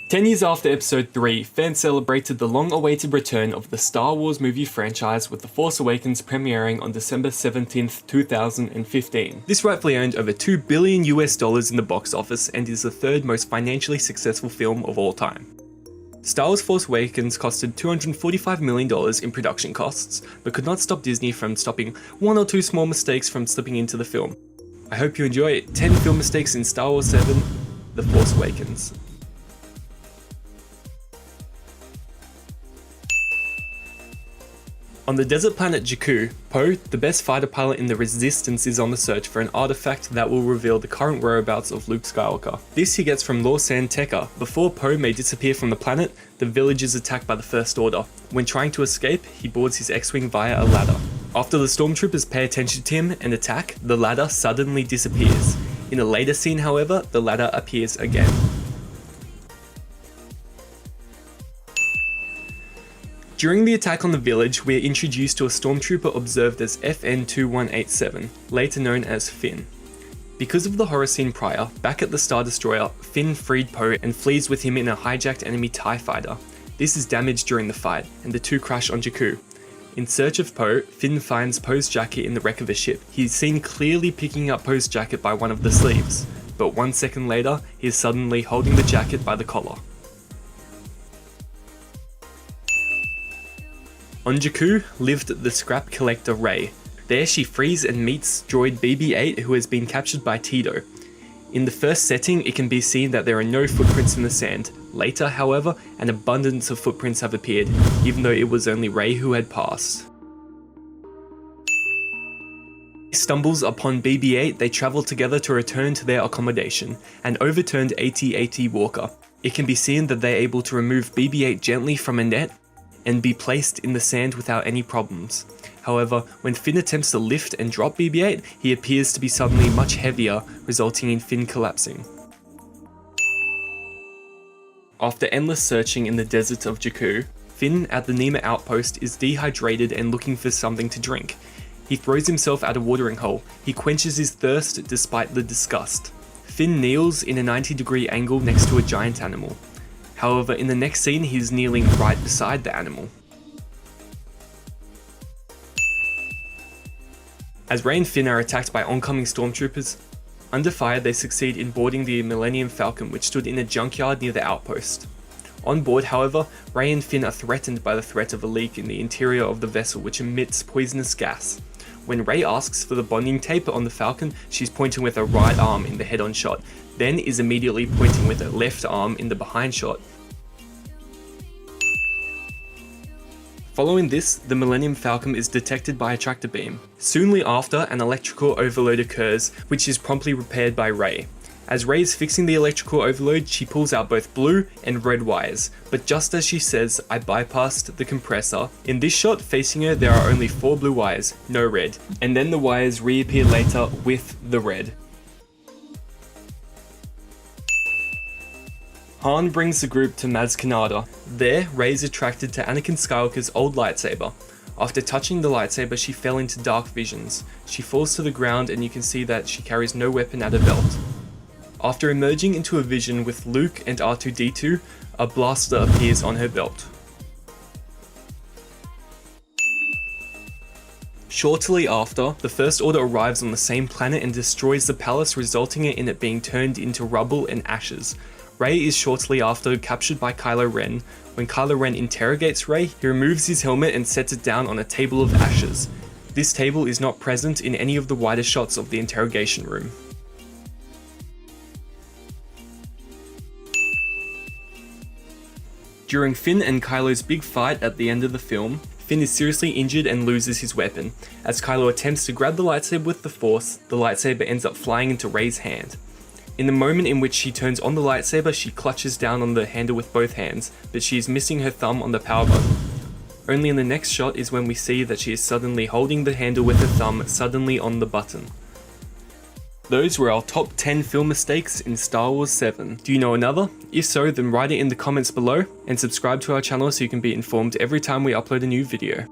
10 years after Episode 3, fans celebrated the long-awaited return of the Star Wars movie franchise with The Force Awakens premiering on December 17th, 2015. This rightfully earned over $2 billion in the box office and is the third most financially successful film of all time. Star Wars Force Awakens costed $245 million in production costs, but could not stop Disney from stopping one or two small mistakes from slipping into the film. I hope you enjoy it. 10 film mistakes in Star Wars 7, The Force Awakens. On the desert planet Jakku, Poe, the best fighter pilot in the Resistance, is on the search for an artifact that will reveal the current whereabouts of Luke Skywalker. This he gets from Lor San Tekka. Before Poe may disappear from the planet, the village is attacked by the First Order. When trying to escape, he boards his X-Wing via a ladder. After the stormtroopers pay attention to him and attack, the ladder suddenly disappears. In a later scene, however, the ladder appears again. During the attack on the village, we are introduced to a stormtrooper observed as FN-2187, later known as Finn. Because of the horror scene prior, back at the Star Destroyer, Finn freed Poe and flees with him in a hijacked enemy TIE fighter. This is damaged during the fight, and the two crash on Jakku. In search of Poe, Finn finds Poe's jacket in the wreck of a ship. He is seen clearly picking up Poe's jacket by one of the sleeves, but 1 second later, he is suddenly holding the jacket by the collar. On Jakku lived the scrap collector Rey. There she frees and meets droid BB-8 who has been captured by Tito. In the first setting, it can be seen that there are no footprints in the sand. Later, however, an abundance of footprints have appeared, even though it was only Rey who had passed. He stumbles upon BB-8, they travel together to return to their accommodation, and overturned AT-AT Walker. It can be seen that they are able to remove BB-8 gently from a net and be placed in the sand without any problems. However, when Finn attempts to lift and drop BB-8, he appears to be suddenly much heavier, resulting in Finn collapsing. After endless searching in the desert of Jakku, Finn at the Nema outpost is dehydrated and looking for something to drink. He throws himself at a watering hole. He quenches his thirst despite the disgust. Finn kneels in a 90-degree angle next to a giant animal. However, in the next scene, he's kneeling right beside the animal. As Rey and Finn are attacked by oncoming stormtroopers, under fire they succeed in boarding the Millennium Falcon, which stood in a junkyard near the outpost. On board, however, Rey and Finn are threatened by the threat of a leak in the interior of the vessel which emits poisonous gas. When Rey asks for the bonding tape on the Falcon, she's pointing with her right arm in the head-on shot, then is immediately pointing with her left arm in the behind shot. Following this, the Millennium Falcon is detected by a tractor beam. Soonly after, an electrical overload occurs, which is promptly repaired by Rey. As Rey is fixing the electrical overload, she pulls out both blue and red wires, but just as she says, "I bypassed the compressor," in this shot facing her there are only 4 blue wires, no red, and then the wires reappear later with the red. Han brings the group to Maz Kanata. There, Rey is attracted to Anakin Skywalker's old lightsaber. After touching the lightsaber, she fell into dark visions. She falls to the ground and you can see that she carries no weapon at her belt. After emerging into a vision with Luke and R2-D2, a blaster appears on her belt. Shortly after, the First Order arrives on the same planet and destroys the palace, resulting in it being turned into rubble and ashes. Rey is shortly after captured by Kylo Ren. When Kylo Ren interrogates Rey, he removes his helmet and sets it down on a table of ashes. This table is not present in any of the wider shots of the interrogation room. During Finn and Kylo's big fight at the end of the film, Finn is seriously injured and loses his weapon. As Kylo attempts to grab the lightsaber with the Force, the lightsaber ends up flying into Rey's hand. In the moment in which she turns on the lightsaber, she clutches down on the handle with both hands, but she is missing her thumb on the power button. Only in the next shot is when we see that she is suddenly holding the handle with her thumb suddenly on the button. Those were our top 10 film mistakes in Star Wars 7. Do you know another? If so, then write it in the comments below, and subscribe to our channel so you can be informed every time we upload a new video.